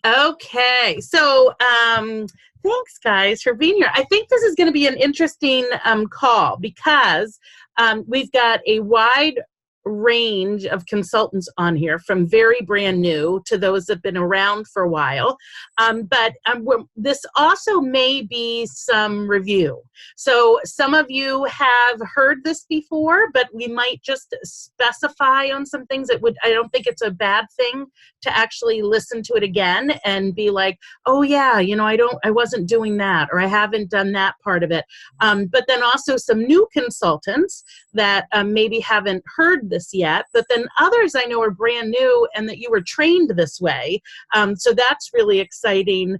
Okay, so thanks guys for being here. I think this is going to be an interesting call because we've got a wide range of consultants on here, from very brand new to those that have been around for a while. This also may be some review. So some of you have heard this before, but we might just specify on some things that would, I don't think it's a bad thing to actually listen to it again and be like, oh yeah, I wasn't doing that, or I haven't done that part of it. But then also some new consultants that maybe haven't heard this yet, but then others I know are brand new and that you were trained this way. So that's really exciting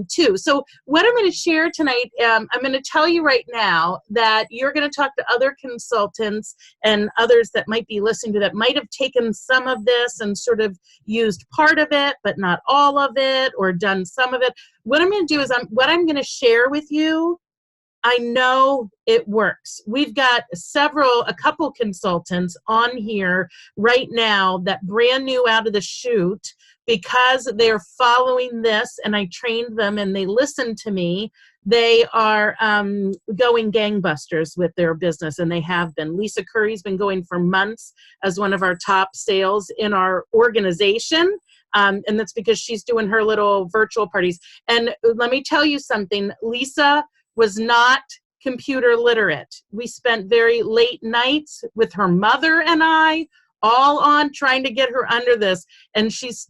too. So what I'm going to share tonight, I'm going to tell you right now that you're going to talk to other consultants and others that might be listening to that might have taken some of this and sort of used part of it, but not all of it, or done some of it. What I'm going to do is what I'm going to share with you, I know it works. We've got a couple consultants on here right now that brand new out of the chute, because they're following this and I trained them and they listened to me. They are going gangbusters with their business, and they have been. Lisa Curry's been going for months as one of our top sales in our organization. And that's because she's doing her little virtual parties. And let me tell you something, Lisa was not computer literate. We spent very late nights with her mother and I, all on trying to get her under this, and she's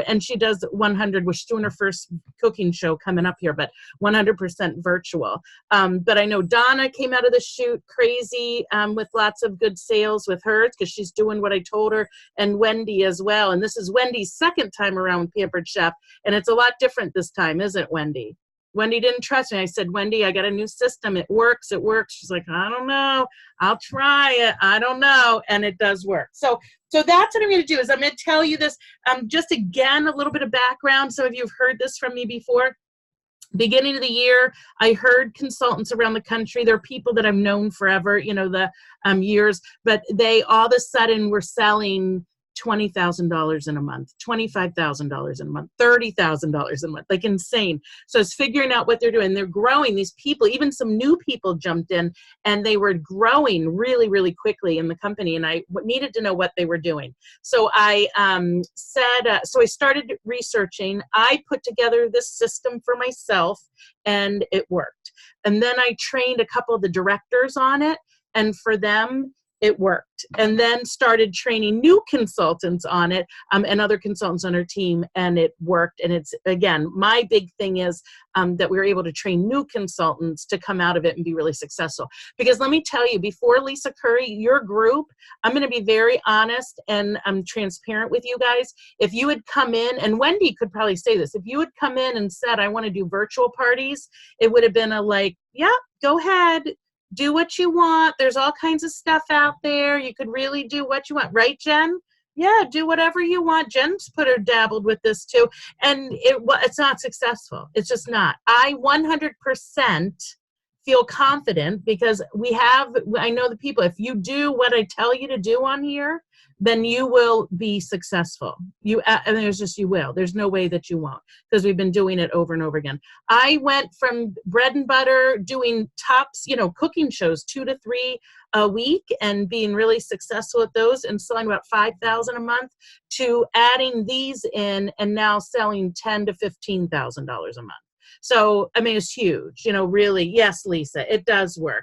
and she does 100, she's doing her first cooking show coming up here, but 100% virtual. But I know Donna came out of the chute crazy with lots of good sales with hers, because she's doing what I told her, and Wendy as well. And this is Wendy's second time around with Pampered Chef, and it's a lot different this time, isn't it, Wendy? Wendy didn't trust me. I said, Wendy, I got a new system. It works. It works. She's like, I don't know. I'll try it. I don't know. And it does work. So that's what I'm going to do is I'm going to tell you this. Just again, a little bit of background. Some of you have heard this from me before. Beginning of the year, I heard consultants around the country. They're people that I've known forever, the years, but they all of a sudden were selling $20,000 in a month, $25,000 in a month, $30,000 a month, like insane. So it's figuring out what they're doing. They're growing. These people, even some new people jumped in, and they were growing really, really quickly in the company. And I needed to know what they were doing. So I so I started researching. I put together this system for myself, and it worked. And then I trained a couple of the directors on it, and for them, it worked. And then started training new consultants on it, and other consultants on our team, and it worked. And it's, again, my big thing is that we were able to train new consultants to come out of it and be really successful. Because let me tell you, before Lisa Curry, your group, I'm going to be very honest and I'm transparent with you guys. If you had come in, and Wendy could probably say this, if you had come in and said, I want to do virtual parties, it would have been a like, yeah, go ahead. Do what you want. There's all kinds of stuff out there. You could really do what you want. Right, Jen? Yeah, do whatever you want. Jen's dabbled with this too. And it's not successful. It's just not. I 100% feel confident because I know the people, if you do what I tell you to do on here, then you will be successful. You will. There's no way that you won't, because we've been doing it over and over again. I went from bread and butter, doing tops, cooking shows 2 to 3 a week and being really successful at those and selling about $5,000 a month, to adding these in and now selling $10,000 to $15,000 a month. So, I mean, it's huge, really. Yes, Lisa, it does work.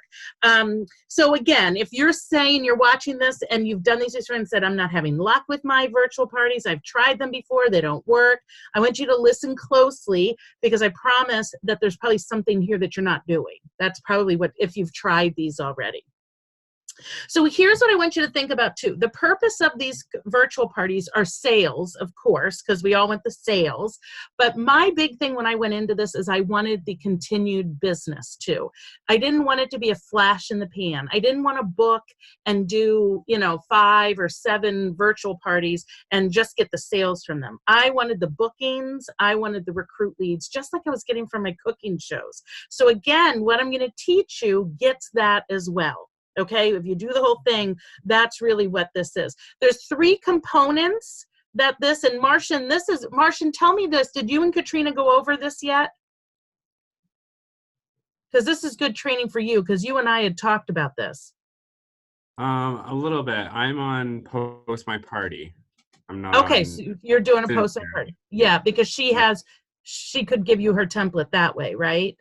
So again, if you're saying you're watching this and you've done these experiments and said, I'm not having luck with my virtual parties, I've tried them before, they don't work, I want you to listen closely, because I promise that there's probably something here that you're not doing. That's probably if you've tried these already. So here's what I want you to think about too. The purpose of these virtual parties are sales, of course, because we all want the sales. But my big thing when I went into this is I wanted the continued business too. I didn't want it to be a flash in the pan. I didn't want to book and do, 5 or 7 virtual parties and just get the sales from them. I wanted the bookings. I wanted the recruit leads, just like I was getting from my cooking shows. So again, what I'm going to teach you gets that as well. Okay, if you do the whole thing, that's really what this is. There's 3 components that this, and Martian, tell me this. Did you and Katrina go over this yet? Because this is good training for you, because you and I had talked about this. A little bit. I'm on Post My Party. I'm not Okay, on. so you're doing a Since- post party. Yeah, because she could give you her template that way, right?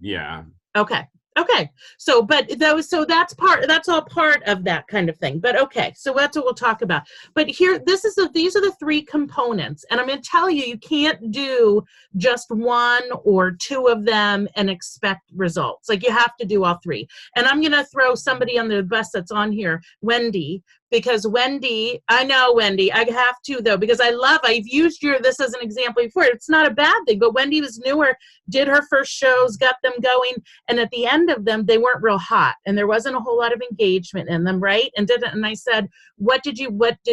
Yeah. Okay. Okay. So, that's all part of that kind of thing. But okay, so that's what we'll talk about. But here, these are the three components. And I'm going to tell you, you can't do just one or two of them and expect results. Like, you have to do all three. And I'm going to throw somebody on the bus that's on here, Wendy, because Wendy, I know Wendy, I have to though, because I've used this as an example before. It's not a bad thing, but Wendy was newer, did her first shows, got them going. And at the end of them, they weren't real hot and there wasn't a whole lot of engagement in them, right? And I said, what did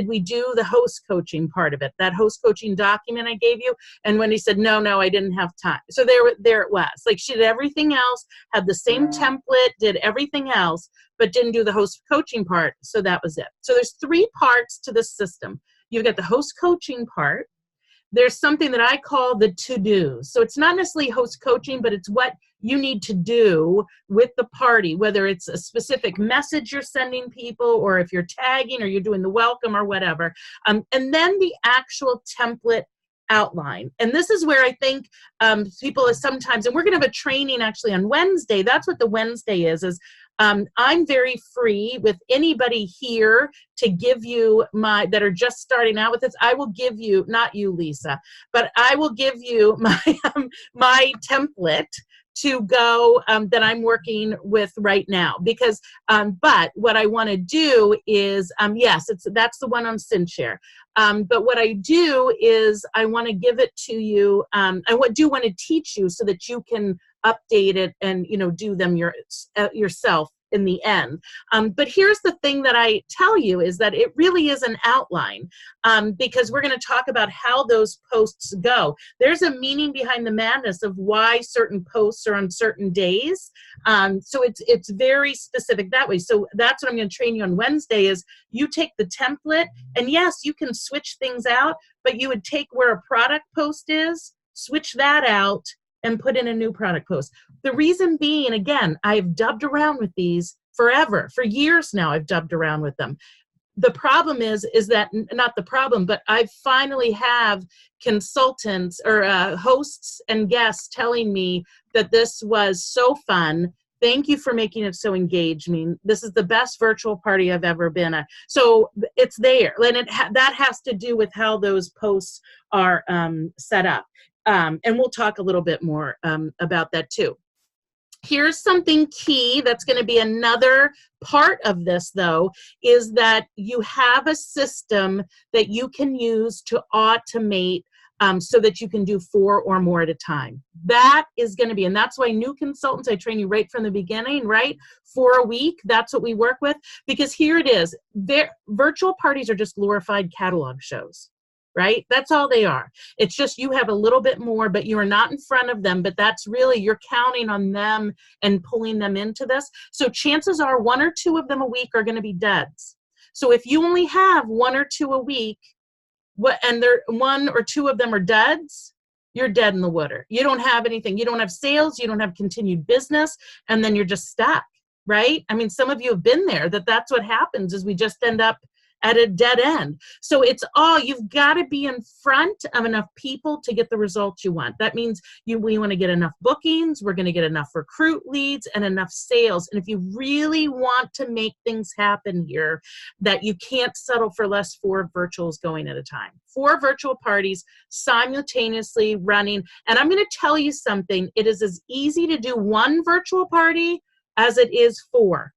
we do? The host coaching part of it, that host coaching document I gave you. And Wendy said, no, I didn't have time. So there it was. Like, she did everything else, had the same template, did everything else, but didn't do the host coaching part. So that was it. So there's three parts to this system. You've got the host coaching part. There's something that I call the to-dos. So it's not necessarily host coaching, but it's what you need to do with the party, whether it's a specific message you're sending people, or if you're tagging, or you're doing the welcome or whatever. And then the actual template outline. And this is where I think people sometimes, and we're going to have a training actually on Wednesday. That's what the Wednesday is I'm very free with anybody here to give you that are just starting out with this. I will give you, not you, Lisa, but I will give you my template to go that I'm working with right now, because but what I want to do is yes, that's the one on SynShare. But what I do is I want to give it to you. I do want to teach you so that you can update it and do them yourself in the end. But here's the thing that I tell you is that it really is an outline, because we're going to talk about how those posts go. There's a meaning behind the madness of why certain posts are on certain days. So it's very specific that way. So that's what I'm going to train you on Wednesday is you take the template, and yes, you can switch things out, but you would take where a product post is, switch that out, and put in a new product post. The reason being, again, I've dubbed around with these forever. For years now, I've dubbed around with them. The problem is that, not the problem, but I finally have consultants or hosts and guests telling me that this was so fun. Thank you for making it so engaging. This is the best virtual party I've ever been at. So it's there. And that has to do with how those posts are set up. And we'll talk a little bit more about that too. Here's something key that's going to be another part of this, though, is that you have a system that you can use to automate so that you can do 4 or more at a time. That is going to be, and that's why new consultants, I train you right from the beginning, right? 4 a week, that's what we work with, because here it is. Virtual parties are just glorified catalog shows. Right? That's all they are. It's just you have a little bit more, but you are not in front of them, but that's really, you're counting on them and pulling them into this. So chances are 1 or 2 of them a week are going to be duds. So if you only have 1 or 2 a week, and 1 or 2 of them are duds, you're dead in the water. You don't have anything. You don't have sales. You don't have continued business. And then you're just stuck, right? I mean, some of you have been there, that's what happens is we just end up at a dead end. So you've got to be in front of enough people to get the results you want. That means we want to get enough bookings, we're going to get enough recruit leads and enough sales. And if you really want to make things happen here, that you can't settle for less 4 virtuals going at a time. 4 virtual parties simultaneously running. And I'm going to tell you something, it is as easy to do 1 virtual party as it is 4.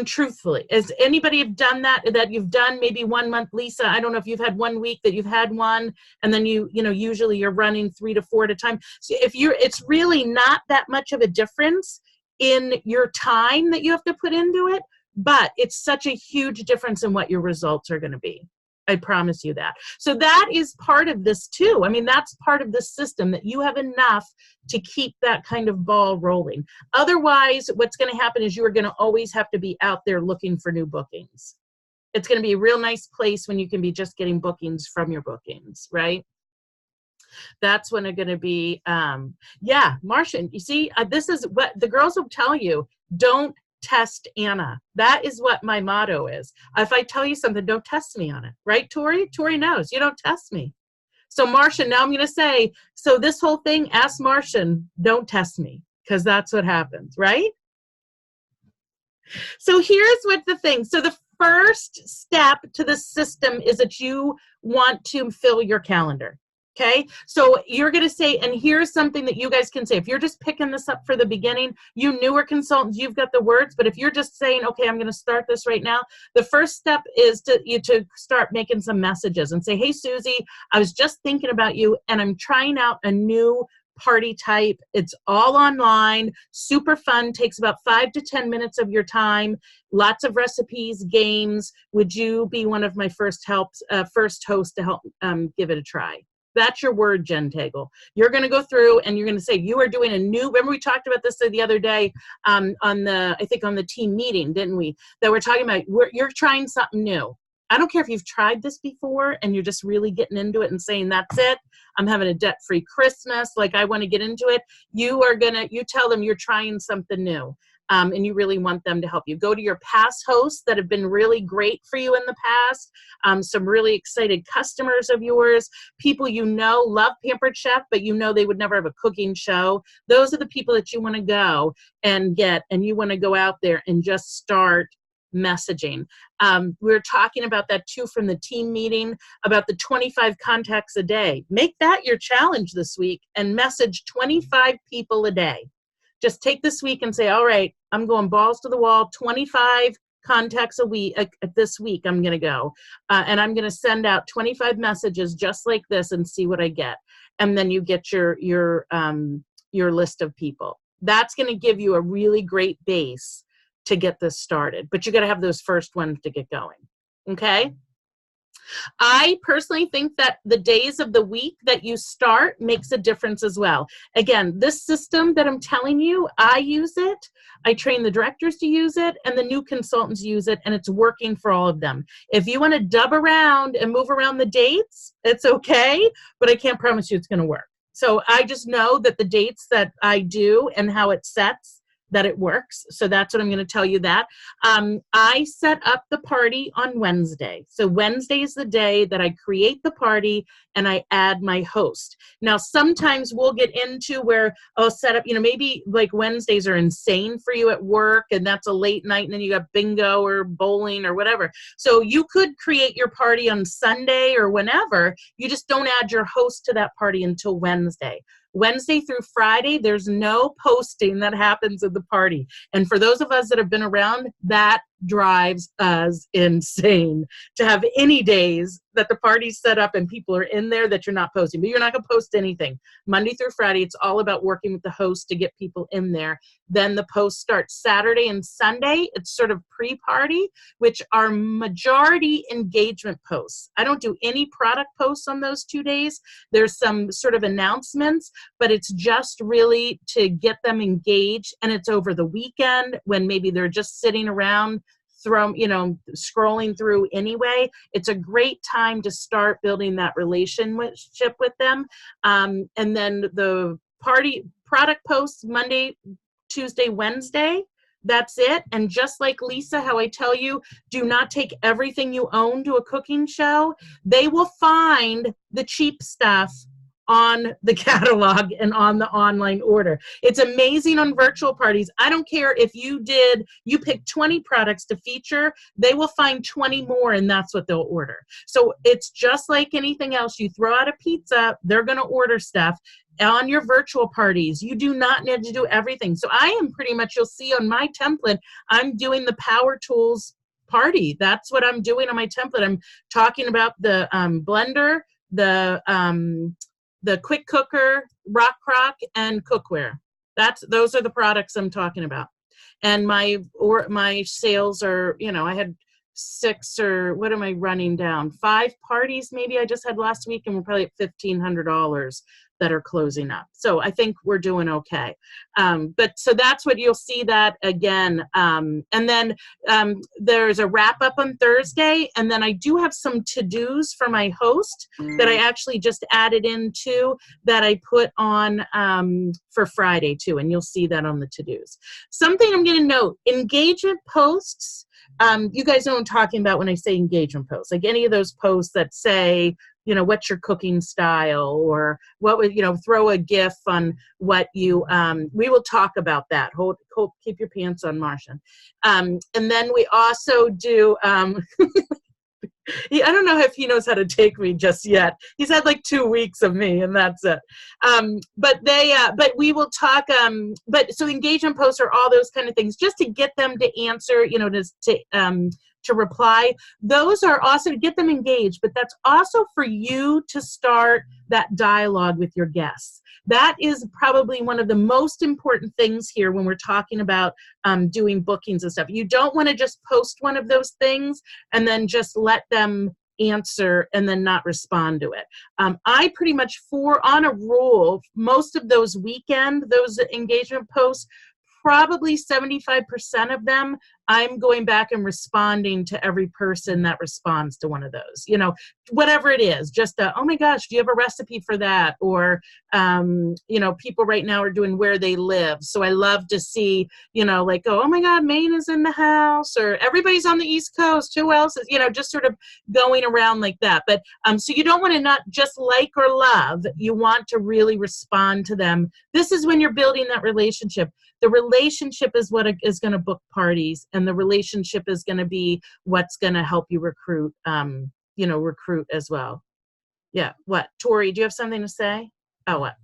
Truthfully, has anybody have done that you've done maybe 1 month? Lisa, I don't know if you've had 1 week that you've had one, and then usually you're running 3 to 4 at a time. So it's really not that much of a difference in your time that you have to put into it, but it's such a huge difference in what your results are going to be. I promise you that. So that is part of this too. I mean, that's part of the system, that you have enough to keep that kind of ball rolling. Otherwise, what's going to happen is you are going to always have to be out there looking for new bookings. It's going to be a real nice place when you can be just getting bookings from your bookings, right? That's when it's going to be, yeah, Martian, you see, this is what the girls will tell you. Don't test Anna. That is what my motto is. If I tell you something, don't test me on it. Right, Tori? Tori knows. You don't test me. So Martian, now I'm going to say, so this whole thing, ask Martian, don't test me, because that's what happens, right? So here's what the thing. So the first step to the system is that you want to fill your calendar. Okay, so you're going to say, and here's something that you guys can say. If you're just picking this up for the beginning, you newer consultants, you've got the words. But if you're just saying, okay, I'm going to start this right now, the first step is to start making some messages and say, hey, Susie, I was just thinking about you, and I'm trying out a new party type. It's all online, super fun, takes about 5 to 10 minutes of your time, lots of recipes, games. Would you be one of my first hosts to help give it a try? That's your word, Jen Tagle. You're going to go through and you're going to say, you are doing a new, remember we talked about this the other day I think on the team meeting, didn't we? That we're talking about, you're trying something new. I don't care if you've tried this before and you're just really getting into it and saying, that's it, I'm having a debt-free Christmas, like I want to get into it. You tell them you're trying something new. And you really want them to help you. Go to your past hosts that have been really great for you in the past, some really excited customers of yours, people you know love Pampered Chef, but you know they would never have a cooking show. Those are the people that you want to go and get, and you want to go out there and just start messaging. We were talking about that too from the team meeting, about the 25 contacts a day. Make that your challenge this week and message 25 people a day. Just take this week and say, all right, I'm going balls to the wall, 25 contacts a week. This week I'm going to go. And I'm going to send out 25 messages just like this and see what I get. And then you get your list of people. That's going to give you a really great base to get this started. But you got to have those first ones to get going. Okay? I personally think that the days of the week that you start makes a difference as well. Again, this system that I'm telling you, I use it. I train the directors to use it, and the new consultants use it, and it's working for all of them. If you want to dub around and move around the dates, it's okay, but I can't promise you it's going to work. So I just know that the dates that I do and how it sets, that it works. So that's what I'm going to tell you that. I set up the party on Wednesday. So Wednesday is the day that I create the party and I add my host. Now, sometimes we'll get into where I'll set up, maybe like Wednesdays are insane for you at work and that's a late night and then you got bingo or bowling or whatever. So you could create your party on Sunday or whenever. You just don't add your host to that party until Wednesday. Wednesday through Friday, there's no posting that happens at the party. And for those of us that have been around, that drives us insane to have any days that the party's set up and people are in there that you're not posting. But you're not going to post anything. Monday through Friday, it's all about working with the host to get people in there. Then the post starts Saturday and Sunday. It's sort of pre-party, which are majority engagement posts. I don't do any product posts on those 2 days. There's some sort of announcements, but it's just really to get them engaged. And it's over the weekend when maybe they're just sitting around scrolling through anyway. It's a great time to start building that relationship with them. And then the party product posts Monday, Tuesday, Wednesday. That's it. And just like Lisa, how I tell you, do not take everything you own to a cooking show. They will find the cheap stuff on the catalog and on the online order. It's amazing on virtual parties. I don't care if you pick 20 products to feature, they will find 20 more and that's what they'll order. So it's just like anything else. You throw out a pizza, they're going to order stuff. On your virtual parties, you do not need to do everything. So I am pretty much, you'll see on my template, I'm doing the Power Tools party. That's what I'm doing on my template. I'm talking about the blender, the quick cooker, rock crock, and cookware. Those are the products I'm talking about. And my sales are, I had 6 or what am I running down? 5 parties maybe I just had last week, and we're probably at $1,500 that are closing up. So I think we're doing okay. But so that's what you'll see that again. And then there's a wrap up on Thursday. And then I do have some to-dos for my host that I actually just added into that I put on for Friday too. And you'll see that on the to-dos. Something I'm going to note, engagement posts. You guys know what I'm talking about when I say engagement posts, like any of those posts that say, you know, what's your cooking style, or what would, you know, throw a GIF on what you, we will talk about that. Keep your pants on, Martian. And then we also do, I don't know if he knows how to take me just yet. He's had like 2 weeks of me, and that's it. But we will talk. But so engagement posts are all those kind of things, just to get them to answer, you know, to reply. Those are also to get them engaged, but that's also for you to start that dialogue with your guests. That is probably one of the most important things here when we're talking about doing bookings and stuff. You don't want to just post one of those things and then just let them answer and then not respond to it. I pretty much, on a rule, most of those engagement posts, probably 75% of them, I'm going back and responding to every person that responds to one of those, you know, whatever it is, just oh my gosh, do you have a recipe for that? Or, you know, people right now are doing where they live. So I love to see, you know, like, oh my God, Maine is in the house, or everybody's on the East Coast. Who else is, you know, just sort of going around like that. But so you don't want to not just like or love, you want to really respond to them. This is when you're building that relationship. The relationship is what is going to book parties, and the relationship is going to be what's going to help you recruit, you know, recruit as well. Yeah. What? Tori, do you have something to say? Oh, what?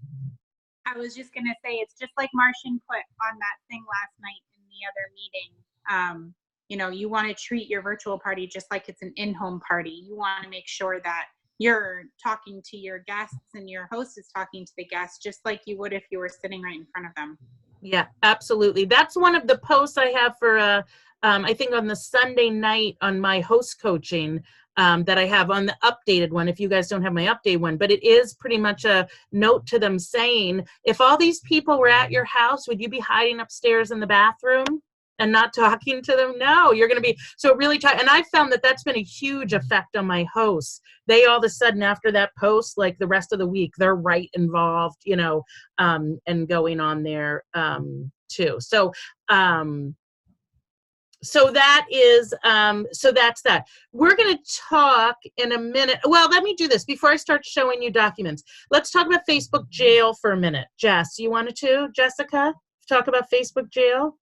I was just going to say, it's just like Martian put on that thing last night in the other meeting. You know, you want to treat your virtual party just like it's an in-home party. You want to make sure that you're talking to your guests and your host is talking to the guests just like you would if you were sitting right in front of them. Yeah, absolutely. That's one of the posts I have for, I think on the Sunday night on my host coaching that I have on the updated one, if you guys don't have my updated one, but it is pretty much a note to them saying, if all these people were at your house, would you be hiding upstairs in the bathroom and not talking to them? No, you're going to be, so really and I found that that's been a huge effect on my hosts. They all of a sudden after that post, like the rest of the week, they're right involved, you know, and going on there too. So, so that is, so that's that. We're going to talk in a minute. Well, let me do this before I start showing you documents. Let's talk about Facebook jail for a minute. Jess, you wanted to, Jessica, talk about Facebook jail?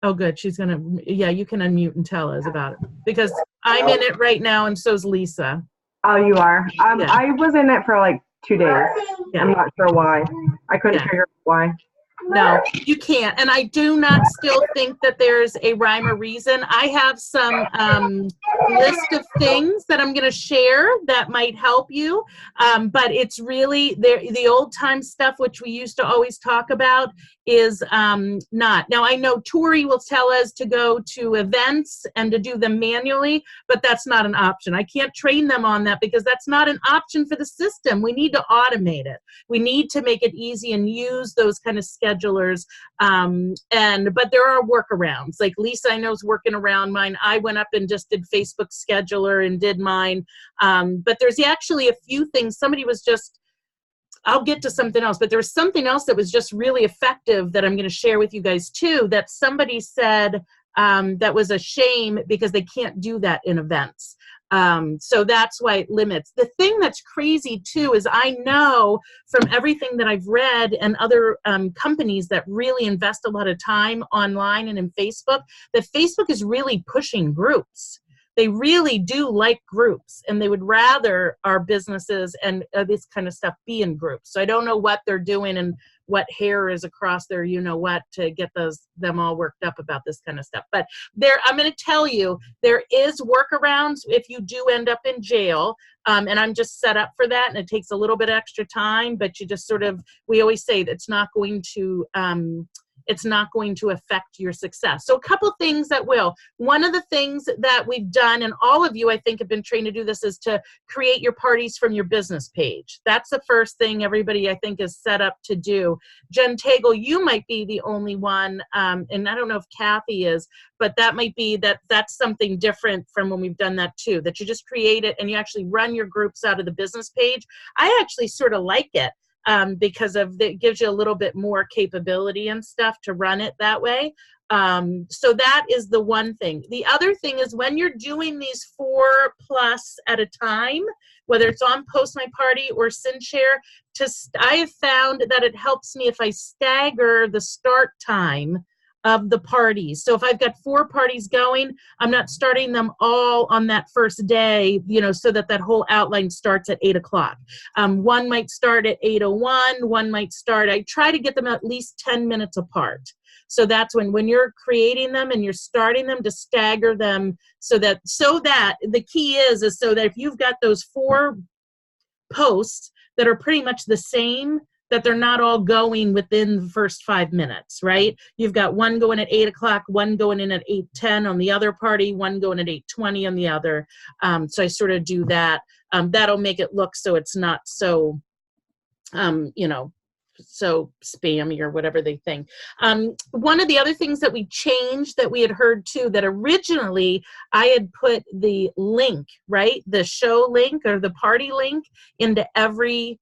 Oh, good. She's going to, yeah, you can unmute and tell us about it because I'm in it right now and so's Lisa. Oh, you are? Yeah. I was in it for like 2 days. Yeah. I'm not sure why. I couldn't figure out why. No, you can't. And I do not still think that there's a rhyme or reason. I have some list of things that I'm going to share that might help you. But it's really the old time stuff, which we used to always talk about, is not. Now, I know Tori will tell us to go to events and to do them manually, but that's not an option. I can't train them on that because that's not an option for the system. We need to automate it. We need to make it easy and use those kind of schedulers. But there are workarounds. Like Lisa, I know, is working around mine. I went up and just did Facebook scheduler and did mine. But there's actually a few things. Somebody was just, I'll get to something else, but there was something else that was just really effective that I'm going to share with you guys too, that somebody said that was a shame because they can't do that in events. So that's why it limits. The thing that's crazy too is I know from everything that I've read and other companies that really invest a lot of time online and in Facebook, that Facebook is really pushing groups. They really do like groups, and they would rather our businesses and this kind of stuff be in groups. So I don't know what they're doing and what hair is across their you-know-what to get them all worked up about this kind of stuff. But I'm going to tell you, there is workarounds if you do end up in jail, and I'm just set up for that, and it takes a little bit extra time, but you just sort of, we always say that it's not going to, it's not going to affect your success. So a couple things that will. One of the things that we've done, and all of you I think have been trained to do this, is to create your parties from your business page. That's the first thing everybody I think is set up to do. Jen Tagle, you might be the only one, and I don't know if Kathy is, but that might be that's something different from when we've done that too, that you just create it and you actually run your groups out of the business page. I actually sort of like it. Because it gives you a little bit more capability and stuff to run it that way. So that is the one thing. The other thing is when you're doing these 4+ at a time, whether it's on Post My Party or SynShare, I have found that it helps me if I stagger the start time of the parties. So if I've got 4 parties going, I'm not starting them all on that first day, so that whole outline starts at 8 o'clock. One might start at 8:01, one might start, I try to get them at least 10 minutes apart. So that's when you're creating them and you're starting them, to stagger them so that the key is so that if you've got those 4 posts that are pretty much the same, that they're not all going within the first 5 minutes, right? You've got one going at 8 o'clock, one going in at 8:10 on the other party, one going at 8:20 on the other. So I sort of do that. That'll make it look so it's not so, so spammy or whatever they think. One of the other things that we changed that we had heard too, that originally I had put the link, right? The show link or the party link into every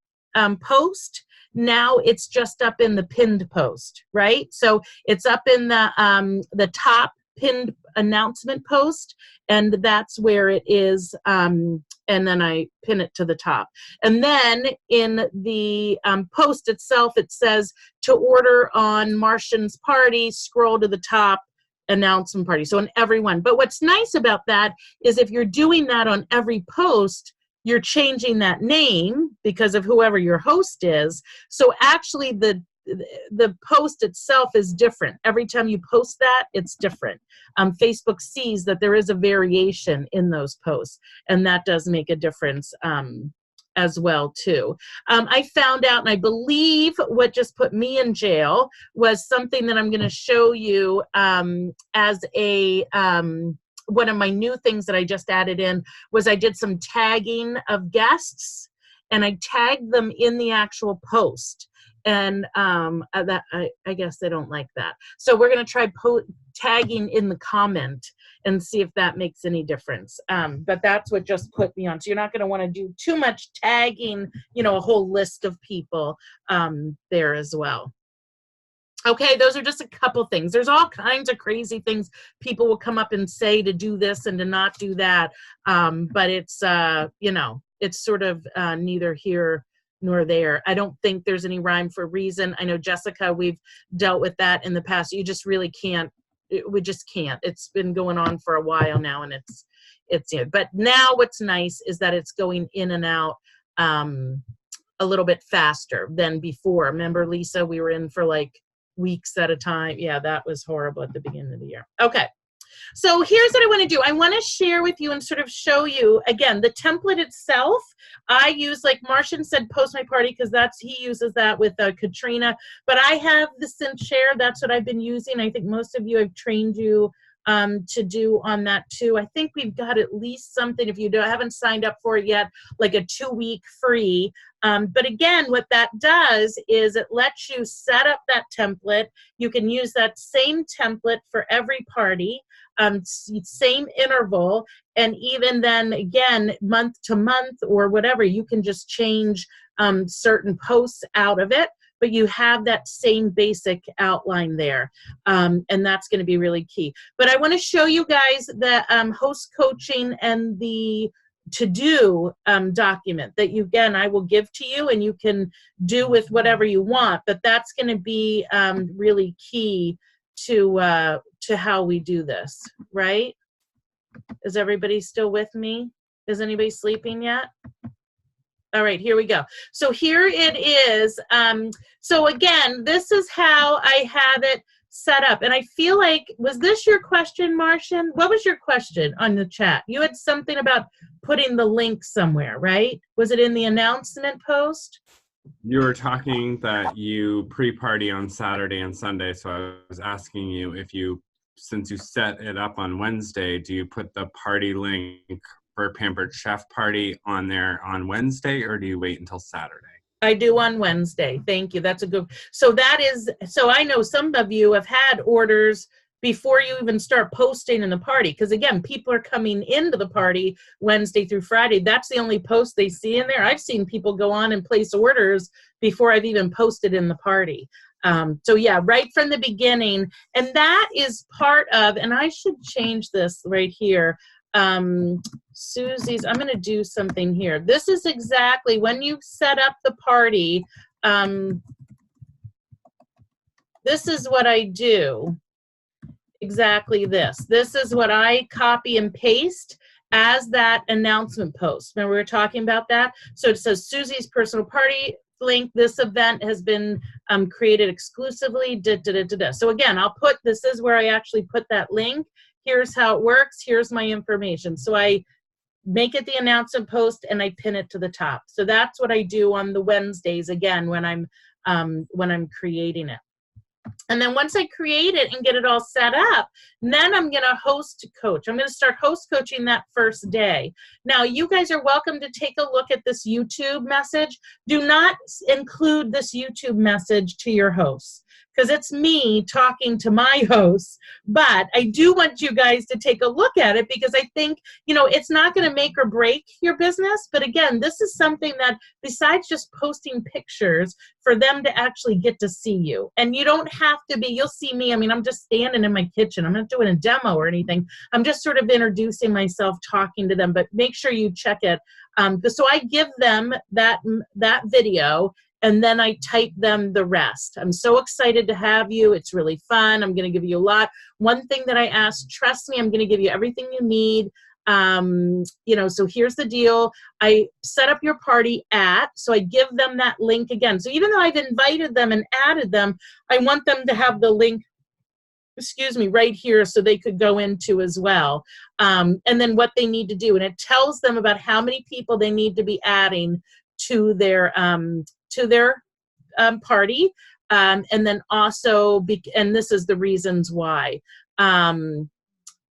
post. Now it's just up in the pinned post, right? So it's up in the top pinned announcement post, and that's where it is. And then I pin it to the top. And then in the post itself, it says to order on Martian's party, scroll to the top, announcement party. So on every one. But what's nice about that is if you're doing that on every post, you're changing that name because of whoever your host is. So actually the post itself is different. Every time you post that, it's different. Facebook sees that there is a variation in those posts, and that does make a difference as well too. I found out, and I believe what just put me in jail was something that I'm going to show you as a one of my new things that I just added in was I did some tagging of guests, and I tagged them in the actual post. And that I guess they don't like that. So we're going to try tagging in the comment and see if that makes any difference. But that's what just put me on. So you're not going to want to do too much tagging, a whole list of people there as well. Okay, those are just a couple things. There's all kinds of crazy things people will come up and say to do this and to not do that. But it's, it's sort of neither here nor there. I don't think there's any rhyme for reason. I know, Jessica, we've dealt with that in the past. You just really can't. We just can't. It's been going on for a while now, and it's. But now what's nice is that it's going in and out a little bit faster than before. Remember, Lisa, we were in for like weeks at a time. Yeah, that was horrible at the beginning of the year. Okay. So here's what I want to do. I want to share with you and sort of show you, again, the template itself. I use, like Martian said, Post My Party, because he uses that with Katrina. But I have the SynShare. That's what I've been using. I think most of you have trained you to do on that too. I think we've got at least something, if you haven't signed up for it yet, like a 2-week free. But again, what that does is it lets you set up that template. You can use that same template for every party, same interval, and even then, again, month to month or whatever, you can just change certain posts out of it. But you have that same basic outline there. And that's going to be really key. But I want to show you guys the host coaching and the to-do document that I will give to you, and you can do with whatever you want. But that's going to be really key to how we do this, right? Is everybody still with me? Is anybody sleeping yet? All right, here we go. So here it is. So again, this is how I have it set up. And I feel like, was this your question, Martian? What was your question on the chat? You had something about putting the link somewhere, right? Was it in the announcement post? You were talking that you pre-party on Saturday and Sunday, so I was asking you if you, since you set it up on Wednesday, do you put the party link for Pampered Chef Party on there on Wednesday, or do you wait until Saturday? I do on Wednesday. Thank you. That's a good. So I know some of you have had orders before you even start posting in the party. Because again, people are coming into the party Wednesday through Friday. That's the only post they see in there. I've seen people go on and place orders before I've even posted in the party. So yeah, right from the beginning. And that is part of, and I should change this right here. Susie's, I'm going to do something here. This is exactly when you set up the party. This is what I do. Exactly this. This is what I copy and paste as that announcement post. Remember we were talking about that? So it says Susie's personal party link. This event has been created exclusively. So again, I'll put, this is where I actually put that link. Here's how it works. Here's my information. So I make it the announcement post and I pin it to the top. So that's what I do on the Wednesdays again when I'm creating it. And then once I create it and get it all set up, then I'm going to host coach. I'm going to start host coaching that first day. Now, you guys are welcome to take a look at this YouTube message. Do not include this YouTube message to your hosts, because it's me talking to my hosts. But I do want you guys to take a look at it, because I think, you know, it's not going to make or break your business. But again, this is something that besides just posting pictures, for them to actually get to see you. And you don't have to be, you'll see me, I mean, I'm just standing in my kitchen. I'm not doing a demo or anything. I'm just sort of introducing myself, talking to them, but make sure you check it. So I give them that video, and then I type them the rest. I'm so excited to have you. It's really fun. I'm going to give you a lot. One thing that I asked, trust me, I'm going to give you everything you need. You know, so here's the deal. I set up your party so I give them that link again. So even though I've invited them and added them, I want them to have the link, excuse me, right here so they could go into as well. And then what they need to do. And it tells them about how many people they need to be adding to their party. And then also, and this is the reasons why.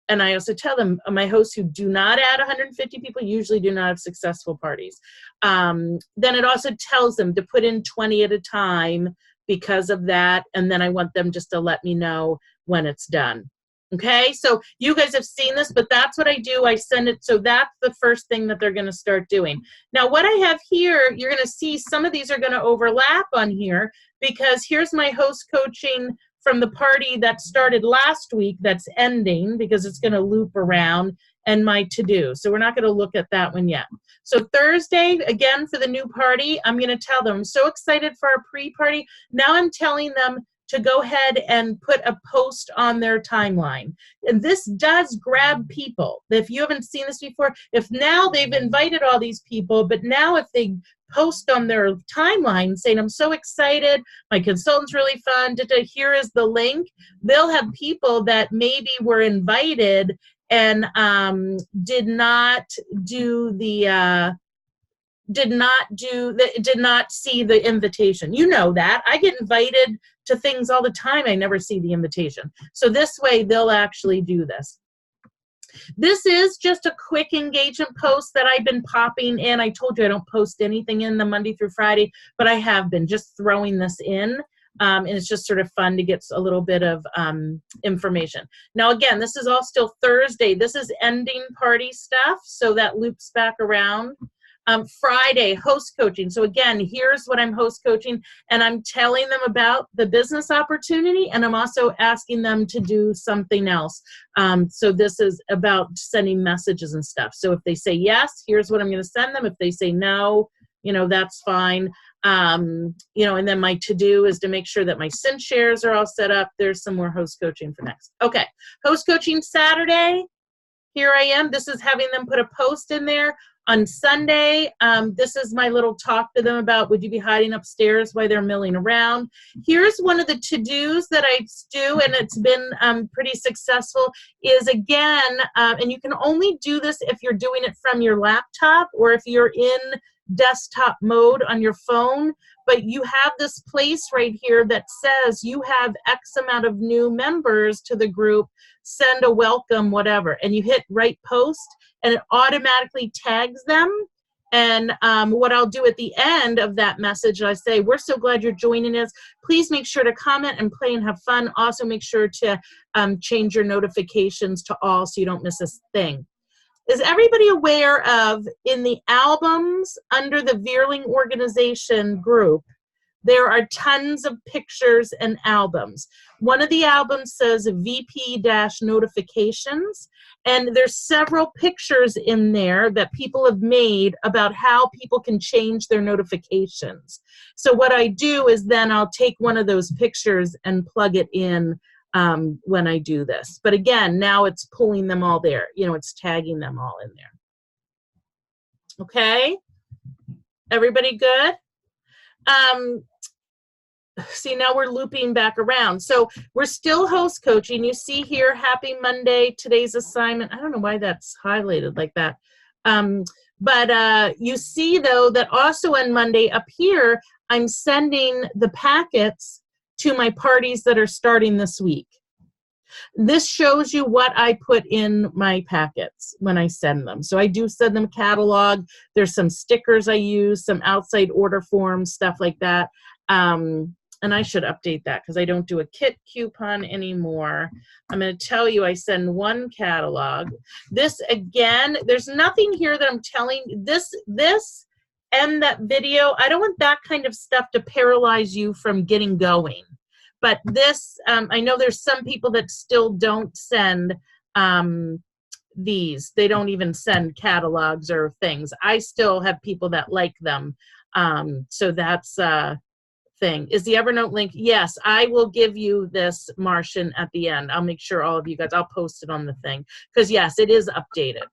And I also tell them, my hosts who do not add 150 people usually do not have successful parties. Then it also tells them to put in 20 at a time because of that. And then I want them just to let me know when it's done. Okay, so you guys have seen this, but that's what I do. I send it. So that's the first thing that they're going to start doing. Now, what I have here, you're going to see some of these are going to overlap on here, because here's my host coaching from the party that started last week that's ending, because it's going to loop around, and my to-do. So we're not going to look at that one yet. So Thursday, again, for the new party, I'm going to tell them, I'm so excited for our pre-party. Now I'm telling them to go ahead and put a post on their timeline. And this does grab people. If you haven't seen this before, if now they've invited all these people, but now if they post on their timeline saying, I'm so excited, my consultant's really fun, here is the link, they'll have people that maybe were invited and did not see the invitation. You know that. I get invited to things all the time. I never see the invitation. So this way they'll actually do this. This is just a quick engagement post that I've been popping in. I told you I don't post anything in the Monday through Friday, but I have been just throwing this in. And it's just sort of fun to get a little bit of information. Now, again, this is all still Thursday. This is ending party stuff, so that loops back around. Friday, host coaching. So again, here's what I'm host coaching, and I'm telling them about the business opportunity, and I'm also asking them to do something else. So this is about sending messages and stuff. So if they say yes, here's what I'm going to send them. If they say no, you know, that's fine. You know, and then my to-do is to make sure that my sync shares are all set up. There's some more host coaching for next. Okay, host coaching Saturday. Here I am. This is having them put a post in there. On Sunday, this is my little talk to them about, would you be hiding upstairs while they're milling around? Here's one of the to-dos that I do, and it's been pretty successful, is again, and you can only do this if you're doing it from your laptop or if you're in desktop mode on your phone, but you have this place right here that says you have X amount of new members to the group, send a welcome, whatever. And you hit write post and it automatically tags them. And what I'll do at the end of that message, I say, we're so glad you're joining us. Please make sure to comment and play and have fun. Also make sure to change your notifications to all so you don't miss a thing. Is everybody aware of, in the albums under the Veerling organization group, there are tons of pictures and albums. One of the albums says VP-notifications, and there's several pictures in there that people have made about how people can change their notifications. So what I do is then I'll take one of those pictures and plug it in when I do this. But again, now it's pulling them all there. You know, it's tagging them all in there. Okay? Everybody good? See, now we're looping back around. So we're still host coaching. You see here, happy Monday, today's assignment. I don't know why that's highlighted like that. But you see, though, that also on Monday up here, I'm sending the packets to my parties that are starting this week. This shows you what I put in my packets when I send them. So I do send them a catalog. There's some stickers I use, some outside order forms, stuff like that. And I should update that because I don't do a kit coupon anymore. I'm going to tell you I send one catalog. This, again, there's nothing here that I'm telling this and that video. I don't want that kind of stuff to paralyze you from getting going. But this, I know there's some people that still don't send these. They don't even send catalogs or things. I still have people that like them. So that's thing. Is the Evernote link? Yes, I will give you this, Martian, at the end. I'll make sure all of you guys, I'll post it on the thing. Because yes, it is updated.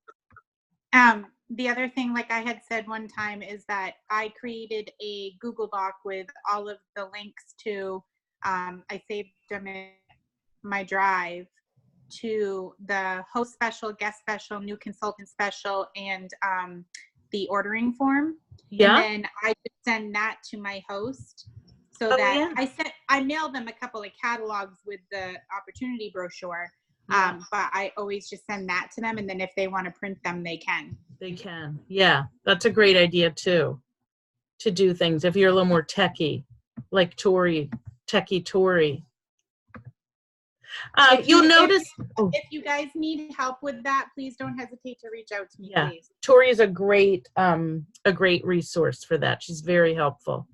The other thing, like I had said one time, is that I created a Google Doc with all of the links to, I saved them in my drive, to the host special, guest special, new consultant special, and the ordering form. Yeah. And then I would send that to my host so that I mailed them a couple of catalogs with the opportunity brochure. Yeah. But I always just send that to them, and then if they want to print them, they can. They can. Yeah, that's a great idea too, to do things if you're a little more techie, like Tori, techie Tori. You'll notice. If you guys need help with that, please don't hesitate to reach out to me, yeah. please. Tori is a great resource for that. She's very helpful.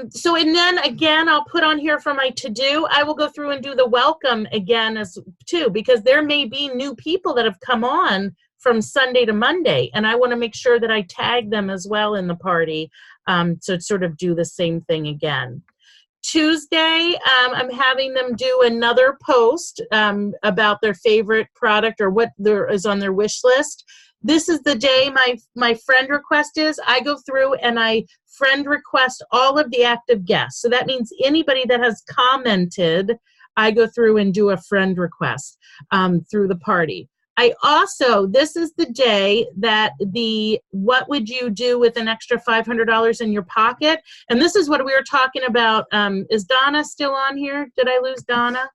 So, and then again, I'll put on here for my to-do, I will go through and do the welcome again as too, because there may be new people that have come on from Sunday to Monday, and I want to make sure that I tag them as well in the party, to sort of do the same thing again. Tuesday, I'm having them do another post about their favorite product or what there is on their wish list. This is the day my friend request is. I go through and I friend request all of the active guests. So that means anybody that has commented, I go through and do a friend request through the party. I also, this is the day that the what would you do with an extra $500 in your pocket? And this is what we were talking about. Is Donna still on here? Did I lose Donna?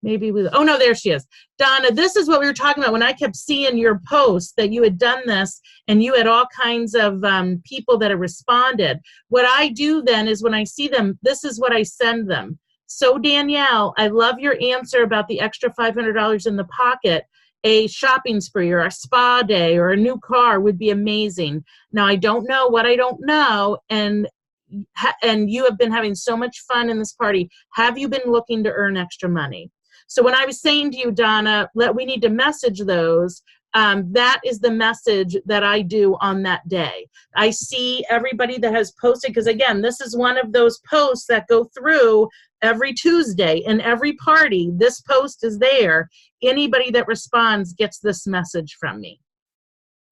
Maybe we, oh no, there she is. Donna, this is what we were talking about when I kept seeing your post that you had done this and you had all kinds of people that have responded. What I do then is when I see them, this is what I send them. So Danielle, I love your answer about the extra $500 in the pocket. A shopping spree or a spa day or a new car would be amazing. Now I don't know what I don't know, and you have been having so much fun in this party. Have you been looking to earn extra money? So when I was saying to you, Donna, we need to message those, that is the message that I do on that day. I see everybody that has posted, because again, this is one of those posts that go through every Tuesday in every party. This post is there. Anybody that responds gets this message from me.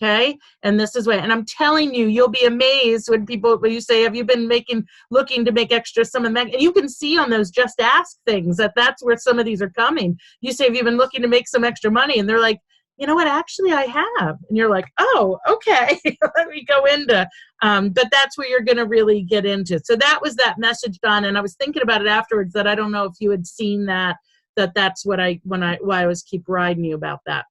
Okay, and this is why, and I'm telling you, you'll be amazed when you say, have you been looking to make extra some of that? And you can see on those just ask things that's where some of these are coming. You say, have you been looking to make some extra money? And they're like, you know what, actually I have. And you're like, oh, okay, let me go into, but that's where you're going to really get into. So that was that message, Don. And I was thinking about it afterwards that I don't know if you had seen that's what why I always keep riding you about that.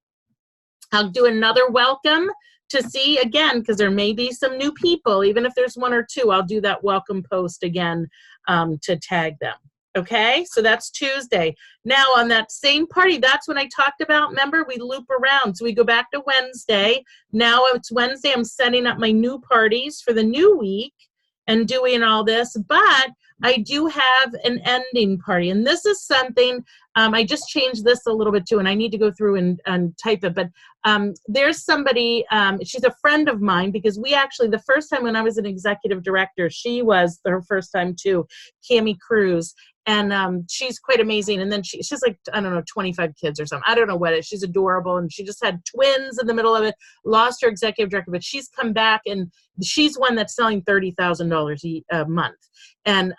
I'll do another welcome to see again, because there may be some new people, even if there's one or two, I'll do that welcome post again to tag them. Okay, so that's Tuesday. Now on that same party, that's when I talked about, remember, we loop around. So we go back to Wednesday. Now it's Wednesday, I'm setting up my new parties for the new week and doing all this, but I do have an ending party. And this is something, I just changed this a little bit too, and I need to go through and type it, but there's somebody, she's a friend of mine, because we actually, the first time when I was an executive director, she was her first time too, Cami Cruz. And she's quite amazing. And then she's like, I don't know, 25 kids or something. I don't know what it is. She's adorable. And she just had twins in the middle of it, lost her executive director, but she's come back, and she's one that's selling $30,000 a month. And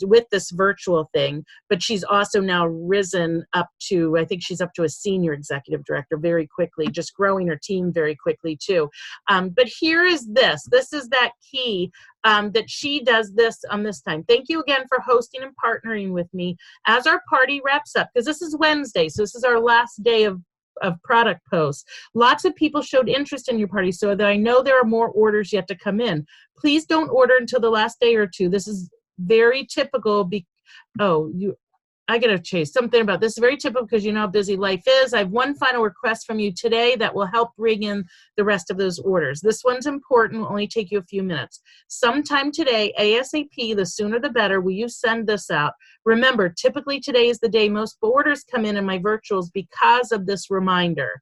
with this virtual thing, but she's also now risen up to, I think she's up to a senior executive director very quickly, just growing her team very quickly too. But here is this is that key that she does this on this time. Thank you again for hosting and partnering with me as our party wraps up, because this is Wednesday, so this is our last day of product posts. Lots of people showed interest in your party, so that I know there are more orders yet to come in. Please don't order until the last day or two. This is very typical. I gotta chase something about this. Is very typical because you know how busy life is. I have one final request from you today that will help bring in the rest of those orders. This one's important, will only take you a few minutes. Sometime today, ASAP, the sooner the better, will you send this out? Remember, typically today is the day most orders come in my virtuals because of this reminder.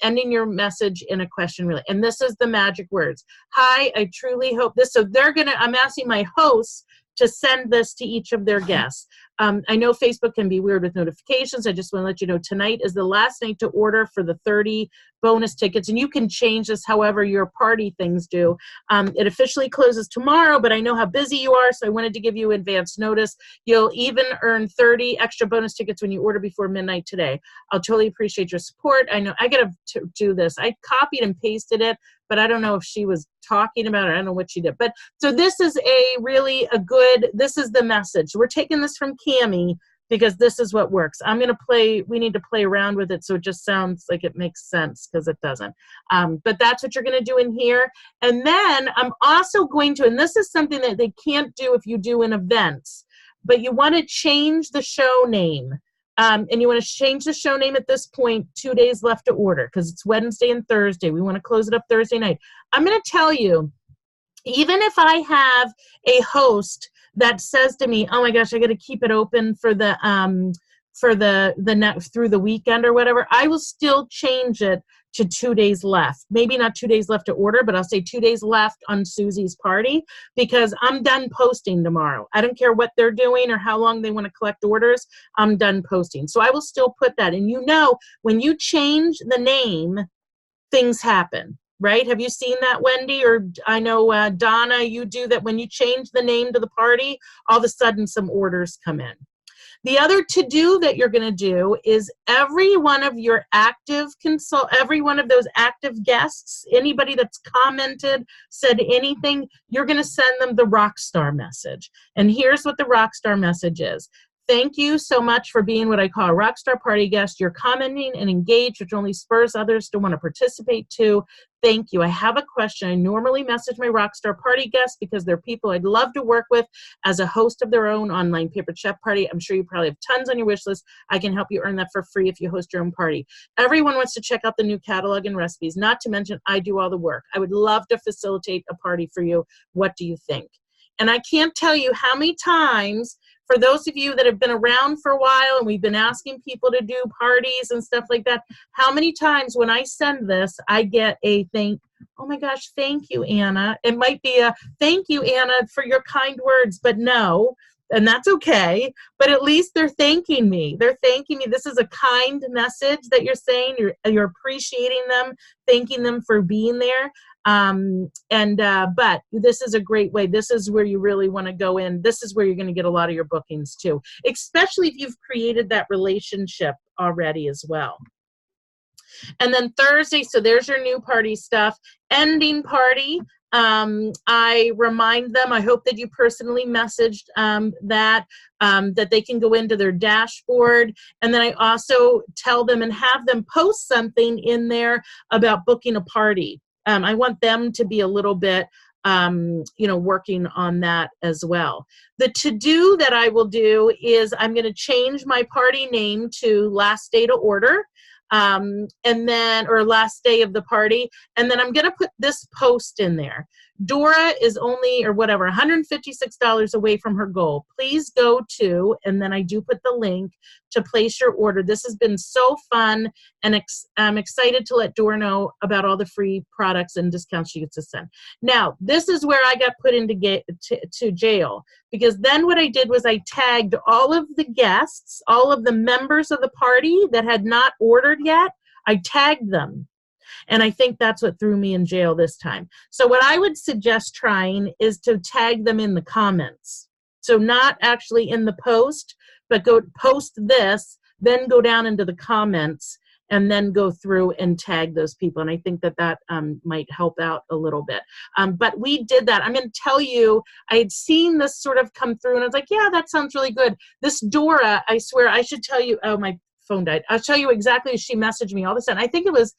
Ending your message in a question relay. And this is the magic words. Hi, I truly hope this. So I'm asking my hosts to send this to each of their guests. I know Facebook can be weird with notifications. I just want to let you know tonight is the last night to order for the 30 bonus tickets, and you can change this however your party things do. It officially closes tomorrow, but I know how busy you are, so I wanted to give you advance notice. You'll even earn 30 extra bonus tickets when you order before midnight today. I'll totally appreciate your support. I know I got to do this. I copied and pasted it, but I don't know if she was talking about it. I don't know what she did. But so this is this is the message. We're taking this from Cami because this is what works. We need to play around with it so it just sounds like it makes sense, because it doesn't. But that's what you're going to do in here. And then I'm also going to, and this is something that they can't do if you do in events, but you want to change the show name. And you want to change the show name at this point, 2 days left to order, because it's Wednesday and Thursday. We want to close it up Thursday night. I'm going to tell you, even if I have a host that says to me, oh my gosh, I got to keep it open for the through the weekend or whatever, I will still change it to 2 days left. Maybe not 2 days left to order, but I'll say 2 days left on Susie's party, because I'm done posting tomorrow. I don't care what they're doing or how long they want to collect orders. I'm done posting. So I will still put that. And you know, when you change the name, things happen, right? Have you seen that, Wendy? Or I know, Donna, you do that. When you change the name to the party, all of a sudden some orders come in. The other to-do that you're going to do is every one of your every one of those active guests, anybody that's commented, said anything, you're going to send them the Rockstar message. And here's what the Rockstar message is. Thank you so much for being what I call a rockstar party guest. You're commenting and engaged, which only spurs others to want to participate too. Thank you. I have a question. I normally message my rockstar party guests because they're people I'd love to work with as a host of their own online paper chef party. I'm sure you probably have tons on your wish list. I can help you earn that for free if you host your own party. Everyone wants to check out the new catalog and recipes, not to mention I do all the work. I would love to facilitate a party for you. What do you think? And I can't tell you how many times, for those of you that have been around for a while and we've been asking people to do parties and stuff like that, how many times when I send this, I get a oh my gosh, thank you, Anna. It might be a thank you, Anna, for your kind words, but no, and that's okay. But at least they're thanking me. They're thanking me. This is a kind message that you're saying. You're appreciating them, thanking them for being there. But this is a great way. This is where you really want to go in. This is where you're going to get a lot of your bookings too, especially if you've created that relationship already as well. And then Thursday, so there's your new party stuff. Ending party. I remind them, I hope that you personally messaged that they can go into their dashboard. And then I also tell them and have them post something in there about booking a party. I want them to be a little bit, working on that as well. The to-do that I will do is I'm going to change my party name to last day to order. And then, or last day of the party. And then I'm going to put this post in there. Dora is only, or whatever, $156 away from her goal. Please go to, and then I do put the link to place your order. This has been so fun, and I'm excited to let Dora know about all the free products and discounts she gets to send. Now, this is where I got put into to jail, because then what I did was I tagged all of the guests, all of the members of the party that had not ordered yet. I tagged them. And I think that's what threw me in jail this time. So what I would suggest trying is to tag them in the comments. So not actually in the post, but go post this, then go down into the comments, and then go through and tag those people. And I think that might help out a little bit. But we did that. I'm going to tell you, I had seen this sort of come through, and I was like, yeah, that sounds really good. This Dora, I swear, I should tell you, oh, my phone died. I'll tell you exactly as she messaged me all of a sudden. I think I was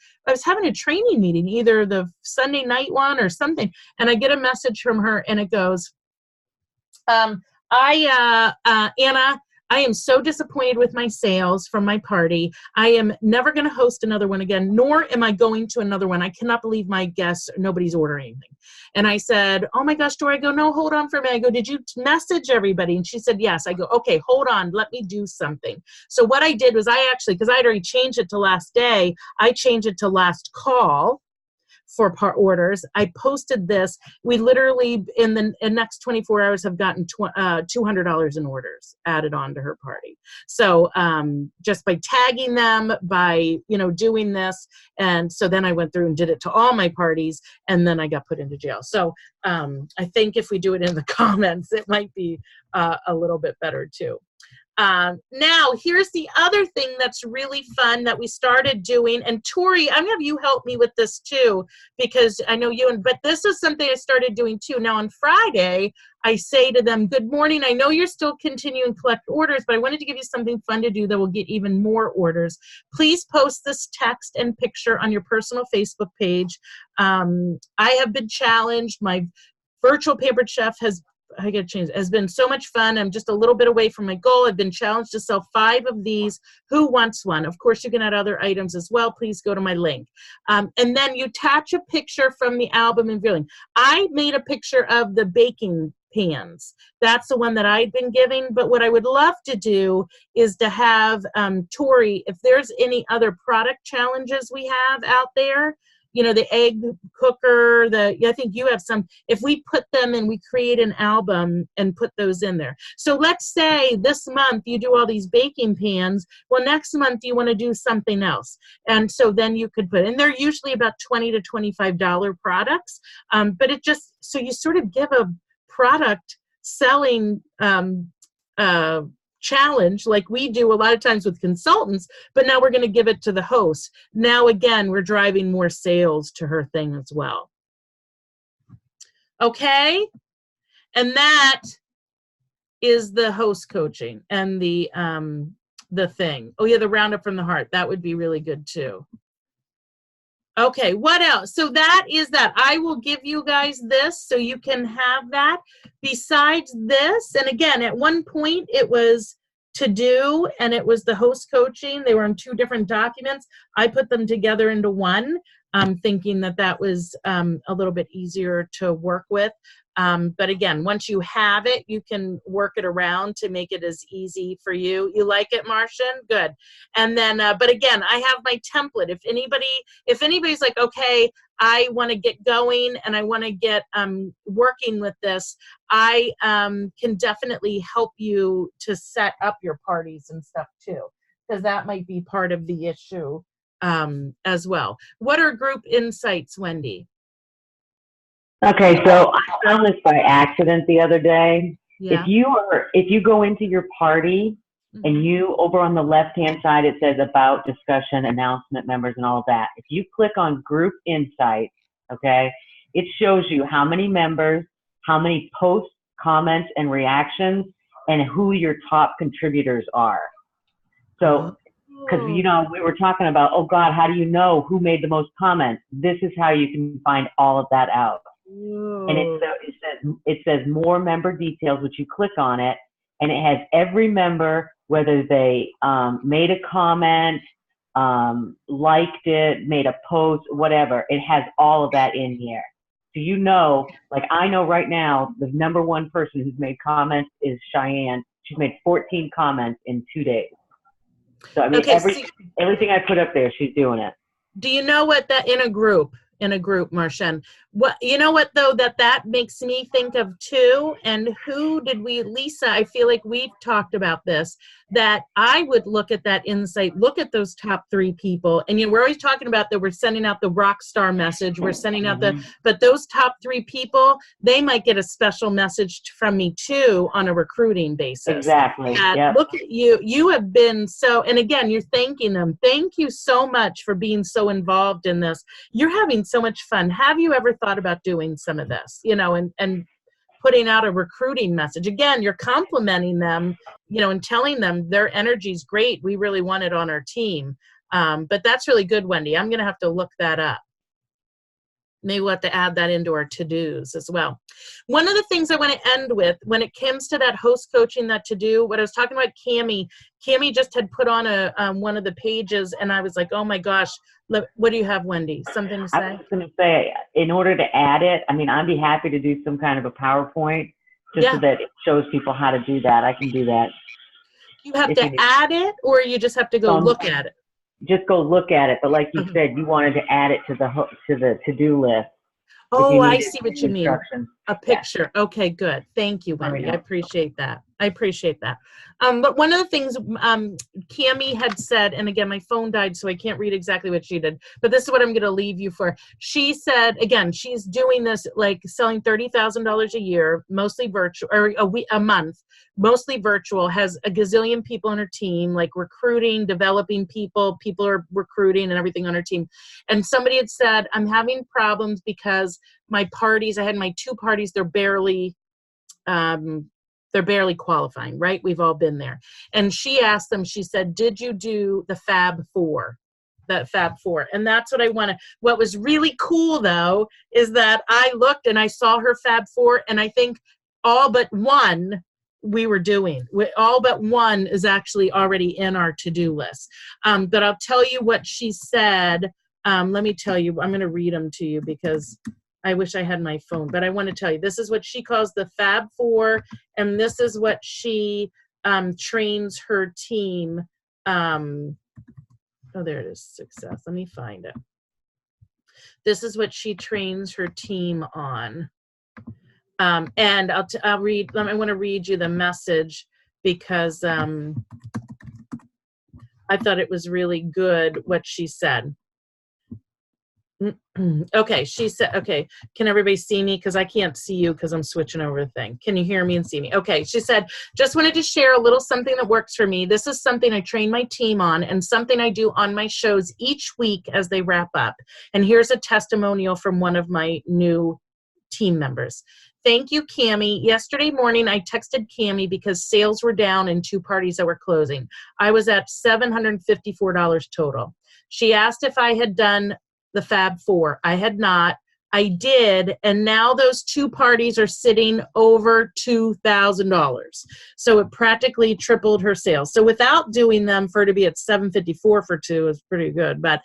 having a training meeting, either the Sunday night one or something, and I get a message from her, and it goes, Anna, I am so disappointed with my sales from my party. I am never going to host another one again, nor am I going to another one. I cannot believe my guests, nobody's ordering anything. And I said, oh my gosh, Dora. I go, no, hold on for a minute. I go, did you message everybody? And she said, yes. I go, okay, hold on. Let me do something. So what I did was because I'd already changed it to last day, I changed it to last call for orders. I posted this. We literally, in the next 24 hours, have gotten $200 in orders added on to her party. So just by tagging them, by doing this, and so then I went through and did it to all my parties, and then I got put into jail. So I think if we do it in the comments, it might be a little bit better too. Now, here's the other thing that's really fun that we started doing, and Tori, I'm going to have you help me with this too, because I know but this is something I started doing too. Now, on Friday, I say to them, good morning. I know you're still continuing to collect orders, but I wanted to give you something fun to do that will get even more orders. Please post this text and picture on your personal Facebook page. I have been challenged. My virtual pampered chef has been so much fun. I'm just a little bit away from my goal. I've been challenged to sell 5 of these. Who wants one? Of course, you can add other items as well. Please go to my link. And then you attach a picture from the album and viewing. I made a picture of the baking pans. That's the one that I'd been giving. But what I would love to do is to have Tori, if there's any other product challenges we have out there, the egg cooker, I think you have some, if we put them and we create an album and put those in there. So let's say this month you do all these baking pans. Well, next month you want to do something else. And so then you could and they're usually about $20 to $25 products. But it just, so you sort of give a product selling challenge like we do a lot of times with consultants, but now we're going to give it to the host. Now again, we're driving more sales to her thing as well. Okay, and that is the host coaching and the thing. Oh yeah, the roundup from the heart. That would be really good too. Okay, what else? So that is that. I will give you guys this so you can have that. Besides this, and again, at one point it was to do and it was the host coaching. They were in 2 different documents. I put them together into one, thinking that was a little bit easier to work with. But again, once you have it, you can work it around to make it as easy for you. You like it, Martian? Good. And then, but again, I have my template. If anybody's like, okay, I want to get going and I want to get working with this, I can definitely help you to set up your parties and stuff too, because that might be part of the issue as well. What are group insights, Wendy? Okay, so I found this by accident the other day. Yeah. If you go into your party And you, over on the left-hand side, it says about, discussion, announcement, members, and all of that. If you click on group insights, okay, it shows you how many members, how many posts, comments, and reactions, and who your top contributors are. So, because, you know, we were talking about, oh God, how do you know who made the most comments? This is how you can find all of that out. And it says more member details, which you click on it, and it has every member, whether they made a comment, liked it, made a post, whatever. It has all of that in here. So you know, like I know right now, the number one person who's made comments is Cheyenne. She's made 14 comments in 2 days. So I mean, Okay, everything I put up there, she's doing it. do you know what that in a group, Martian, what, you know what though, that makes me think of too, and who did we, Lisa, I feel like we've talked about this, that I would look at that insight, look at those top 3 people, and you know, we're always talking about that we're sending out the rock star message, we're sending out but those top 3 people, they might get a special message from me too on a recruiting basis. Exactly. Yep. Look at you have been so, and again, you're thanking them. Thank you so much for being so involved in this. You're having so much fun. Have you ever thought about doing some of this, you know, and putting out a recruiting message? Again, you're complimenting them, you know, and telling them their energy's great. We really want it on our team. But that's really good, Wendy. I'm going to have to look that up. Maybe we'll have to add that into our to-dos as well. One of the things I want to end with, when it comes to that host coaching, that to-do, what I was talking about, Cammie just had put on a one of the pages, and I was like, oh my gosh, what do you have, Wendy? Something to say? I was going to say, in order to add it, I mean, I'd be happy to do some kind of a PowerPoint just so that it shows people how to do that. I can do that. You have to add it, or you just have to go look at it? Just go look at it. But like you said, you wanted to add it to the to-do list. Oh, I see what you mean. A picture. Yeah. Okay, good. Thank you, Wendy. I appreciate that. But one of the things Cammie had said, and again, my phone died, so I can't read exactly what she did, but this is what I'm going to leave you for. She said, again, she's doing this, like selling $30,000 a year, mostly virtual, or a month, mostly virtual, has a gazillion people on her team, like recruiting, developing people are recruiting and everything on her team. And somebody had said, I'm having problems because my parties, I had my 2 parties, they're barely qualifying, right? We've all been there. And she asked them, she said, did you do the Fab 4? That Fab 4. And that's what I want to, what was really cool though, is that I looked and I saw her Fab 4, and I think all but one we were doing. All but one is actually already in our to-do list. But I'll tell you what she said. Let me tell you, I'm going to read them to you because I wish I had my phone, but I want to tell you, this is what she calls the Fab 4, and this is what she trains her team. Oh, there it is, success. Let me find it. This is what she trains her team on. And I'll read, I want to read you the message because I thought it was really good what she said. Okay, she said, okay, can everybody see me? Because I can't see you because I'm switching over the thing. Can you hear me and see me? Okay, she said, just wanted to share a little something that works for me. This is something I train my team on and something I do on my shows each week as they wrap up. And here's a testimonial from one of my new team members. Thank you, Cammie. Yesterday morning, I texted Cammie because sales were down in 2 parties that were closing. I was at $754 total. She asked if I had done the Fab 4. I had not. I did, and now those 2 parties are sitting over $2,000. So it practically tripled her sales. So without doing them, for her to be at $754 for 2 is pretty good. But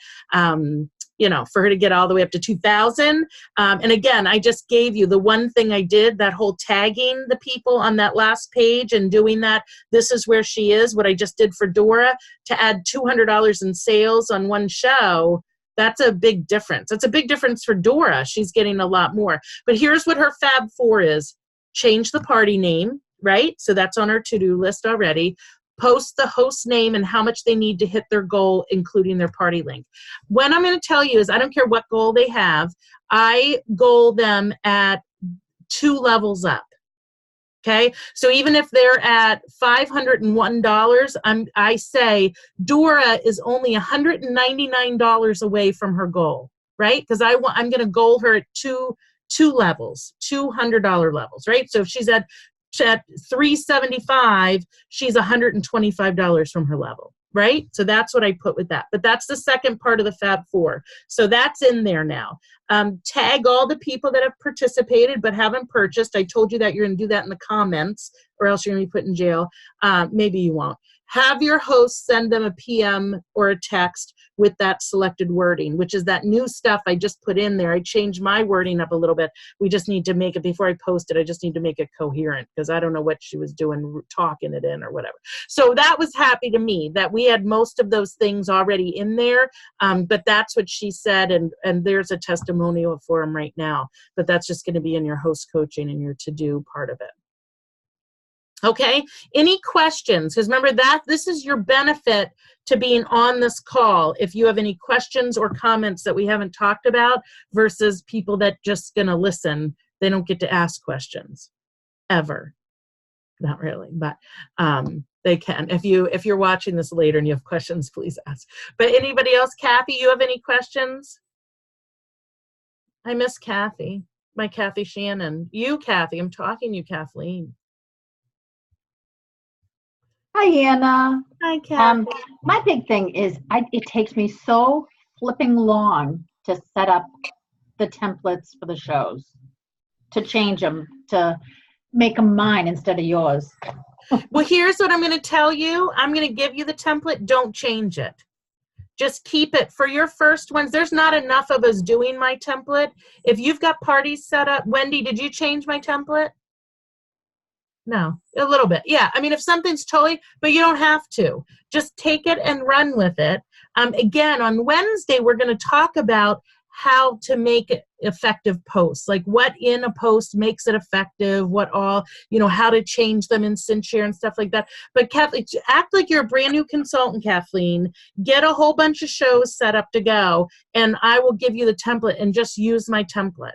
you know, for her to get all the way up to 2,000. And again, I just gave you the one thing I did, that whole tagging the people on that last page and doing that. This is where she is, what I just did for Dora, to add $200 in sales on one show. That's a big difference. That's a big difference for Dora. She's getting a lot more. But here's what her Fab 4 is. Change the party name, right? So that's on her to-do list already. Post the host name and how much they need to hit their goal, including their party link. What I'm going to tell you is I don't care what goal they have. I goal them at 2 levels up. Okay, so even if they're at $501, I say Dora is only $199 away from her goal, right? Because I'm going to goal her at two levels, $200 levels, right? So if she's at $375, she's $125 from her level, right? So that's what I put with that. But that's the second part of the Fab Four. So that's in there now. Tag all the people that have participated but haven't purchased. I told you that you're going to do that in the comments, or else you're going to be put in jail. Maybe you won't. Have your host send them a PM or a text with that selected wording, which is that new stuff I just put in there. I changed my wording up a little bit. We just need to make it, before I post it, I just need to make it coherent, because I don't know what she was doing, talking it in or whatever. So that was happy to me that we had most of those things already in there, but that's what she said, and there's a testimonial for them right now, but that's just going to be in your host coaching and your to-do part of it. Okay, any questions? Because remember that this is your benefit to being on this call. If you have any questions or comments that we haven't talked about, versus people that just gonna listen, they don't get to ask questions ever. Not really, but they can. If you're watching this later and you have questions, please ask. But anybody else? Kathy, you have any questions? I miss Kathy, my Kathy Shannon. You, Kathy, I'm talking to you, Kathleen. Hi, Anna. Hi, Kathy. My big thing is it takes me so flipping long to set up the templates for the shows, to change them, to make them mine instead of yours. Well, here's what I'm going to tell you. I'm going to give you the template. Don't change it. Just keep it for your first ones. There's not enough of us doing my template. If you've got parties set up, Wendy, did you change my template? No, a little bit. Yeah, I mean, if something's totally, but you don't have to. Just take it and run with it. Again, on Wednesday, we're going to talk about how to make effective posts, like what in a post makes it effective, what all, how to change them in SynShare and stuff like that. But Kathleen, act like you're a brand new consultant, Kathleen. Get a whole bunch of shows set up to go, and I will give you the template, and just use my template.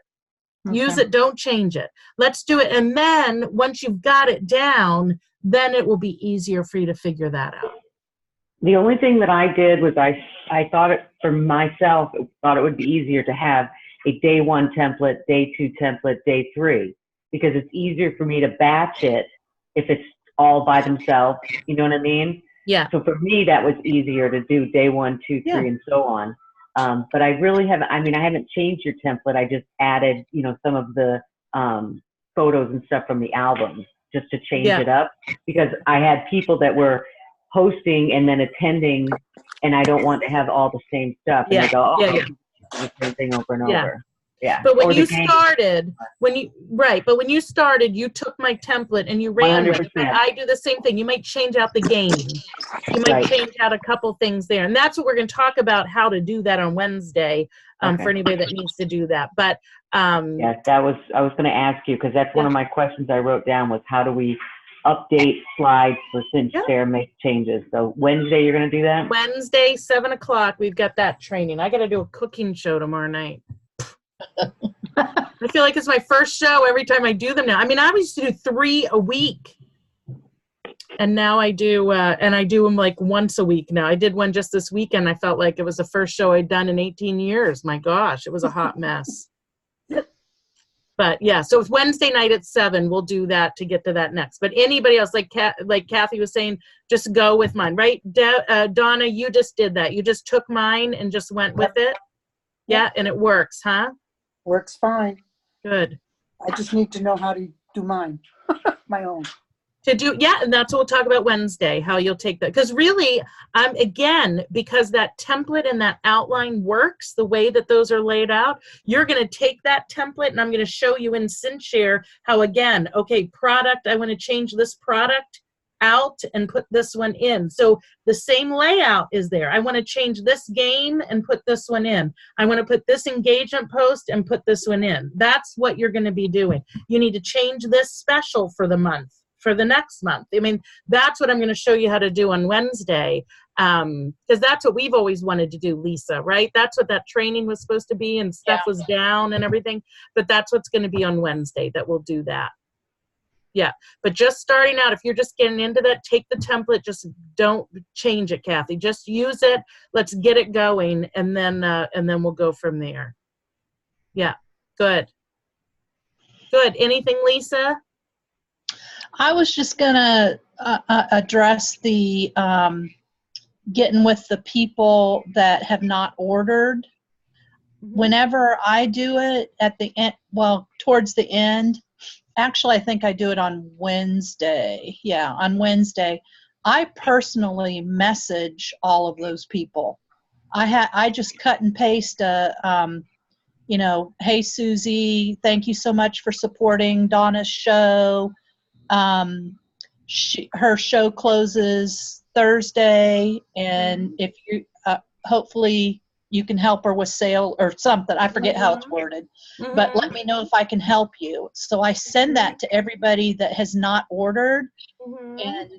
Okay. Use it, don't change it. Let's do it. And then once you've got it down, then it will be easier for you to figure that out. The only thing that I did was I thought it for myself, thought it would be easier to have a day 1 template, day 2 template, day 3, because it's easier for me to batch it if it's all by themselves. You know what I mean? Yeah. So for me, that was easier to do day 1, 2, 3, and so on. But I really haven't, I haven't changed your template. I just added, some of the photos and stuff from the albums just to change it up, because I had people that were hosting and then attending, and I don't want to have all the same stuff. And they go, the same thing over and over. Yeah. But when you started, you took my template and you ran 100%. With it. And I do the same thing. You might change out the game. You might change out a couple things there. And that's what we're going to talk about, how to do that on Wednesday, for anybody that needs to do that. But yes, I was going to ask you, because that's one of my questions I wrote down, was how do we update slides for SynShare, make changes. So Wednesday, you're going to do that? Wednesday, 7 o'clock, we've got that training. I got to do a cooking show tomorrow night. I feel like it's my first show every time I do them now. I used to do 3 a week. And now I do, and I do them like once a week now. I did one just this weekend. I felt like it was the first show I'd done in 18 years. My gosh, it was a hot mess. But yeah, so it's Wednesday night at 7. We'll do that to get to that next. But anybody else, like Kathy was saying, just go with mine, right? Donna, you just did that. You just took mine and just went with it. Yeah, and it works, huh? Works fine. Good. I just need to know how to do mine, my own. And that's what we'll talk about Wednesday, how you'll take that. Because really, again, because that template and that outline works the way that those are laid out, you're going to take that template, and I'm going to show you in SynShare how, again, okay, product, I want to change this product out and put this one in. So the same layout is there. I want to change this game and put this one in. I want to put this engagement post and put this one in. That's what you're going to be doing. You need to change this special for the month, for the next month. That's what I'm going to show you how to do on Wednesday, because that's what we've always wanted to do, Lisa, right? That's what that training was supposed to be, and stuff was down and everything, but that's what's going to be on Wednesday, that we'll do that. Yeah, but just starting out, if you're just getting into that, take the template, just don't change it, Kathy. Just use it. Let's get it going, and then we'll go from there. Yeah, good. Good. Anything, Lisa? I was just gonna address the getting with the people that have not ordered. Whenever I do it at the end, well, towards the end, actually, I think I do it on Wednesday. Yeah, on Wednesday. I personally message all of those people. I just cut and paste you know, hey, Susie, thank you so much for supporting Donna's show. Her show closes Thursday, and if you, hopefully you can help her with sale or something. I forget how it's worded, but let me know if I can help you. So I send that to everybody that has not ordered, and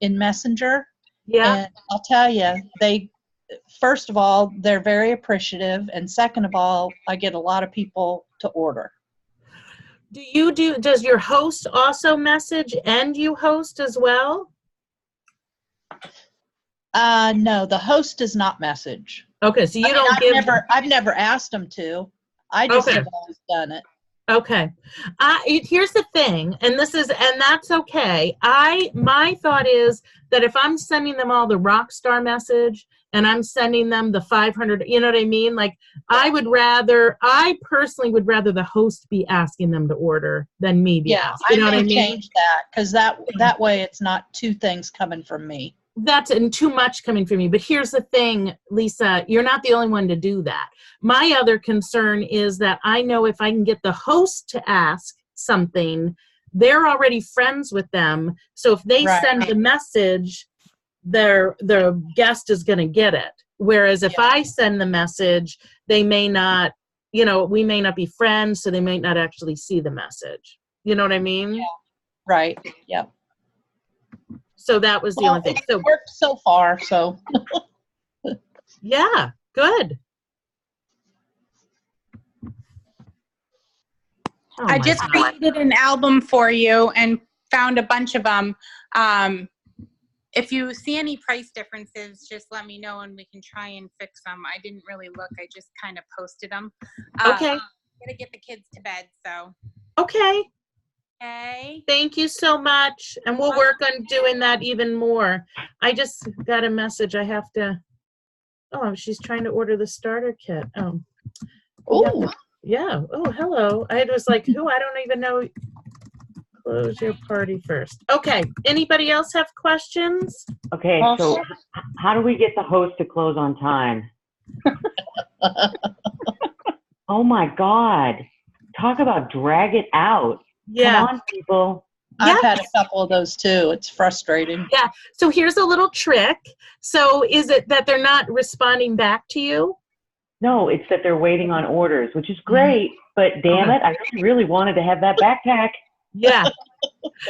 in Messenger. Yeah. And I'll tell you, first of all, they're very appreciative, and second of all, I get a lot of people to order. Does your host also message and you host as well? No, the host does not message. Okay, so you don't give. I've never asked them to. I just have always done it. Okay. Here's the thing, and that's okay. My thought is that if I'm sending them all the rock star message and I'm sending them the 500, you know what I mean? Like, I personally would rather the host be asking them to order than me be asked. You know what I mean? Change that, because that way it's not two things coming from me. That's too much coming from me. But here's the thing, Lisa, you're not the only one to do that. My other concern is that I know if I can get the host to ask something, they're already friends with them. So if they send the message, their guest is going to get it. Whereas if I send the message, they may not, you know, we may not be friends, so they may not actually see the message. You know what I mean? Yeah. Right. Yep. So that was the only thing. So it worked so far. So yeah, good. Oh, I just created an album for you and found a bunch of them. If you see any price differences, just let me know and we can try and fix them. I didn't really look. I just kind of posted them. Okay. I'm gonna get the kids to bed, so. Okay. Okay. Thank you so much. And we'll work on doing that even more. I just got a message. I have to, she's trying to order the starter kit. Oh, yeah. Oh, hello. I was like, who? I don't even know. Close your party first. Okay. Anybody else have questions? Okay, so how do we get the host to close on time? Oh my God. Talk about drag it out. Yeah. Come on, people. I've had a couple of those too. It's frustrating. Yeah. So here's a little trick. So is it that they're not responding back to you? No, it's that they're waiting on orders, which is great, but damn it, I really wanted to have that backpack. Yeah.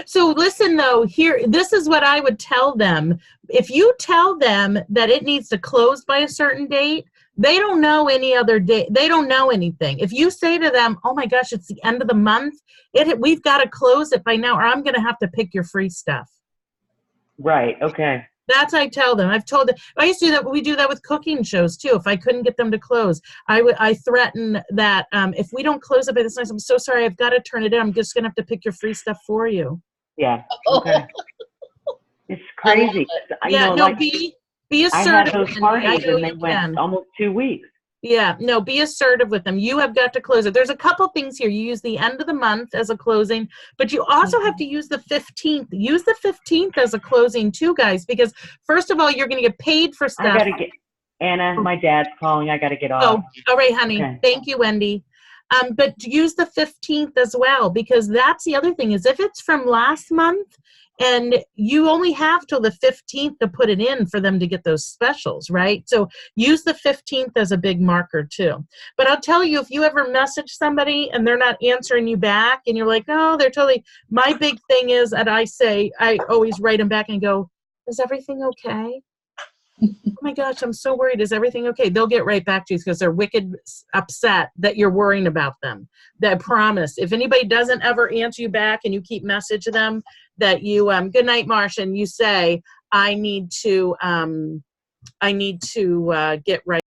So listen though, this is what I would tell them. If you tell them that it needs to close by a certain date, they don't know any other day. They don't know anything. If you say to them, oh my gosh, it's the end of the month, we've got to close it by now, or I'm going to have to pick your free stuff. Right. Okay. That's I tell them. I've told them. I used to do that. We do that with cooking shows too. If I couldn't get them to close, I threaten that if we don't close it by this night, I'm so sorry. I've got to turn it in. I'm just going to have to pick your free stuff for you. Yeah. Okay. It's crazy. Be assertive. I had those parties and they went almost 2 weeks. Yeah, no, be assertive with them. You have got to close it. There's a couple things here. You use the end of the month as a closing, but you also have to use the 15th. Use the 15th as a closing too, guys, because first of all, you're going to get paid for stuff. I got to get, Anna, my dad's calling. I got to get off. Oh, all right, honey. Okay. Thank you, Wendy. But use the 15th as well, because that's the other thing is if it's from last month, and you only have till the 15th to put it in for them to get those specials, right? So use the 15th as a big marker too. But I'll tell you, if you ever message somebody and they're not answering you back and you're like, oh, they're totally, my big thing is that I always write them back and go, is everything okay? oh my gosh, I'm so worried. Is everything okay? They'll get right back to you because they're wicked upset that you're worrying about them. That I promise. If anybody doesn't ever answer you back and you keep messaging them, that you, good night, Marcia, and you say, I need to get right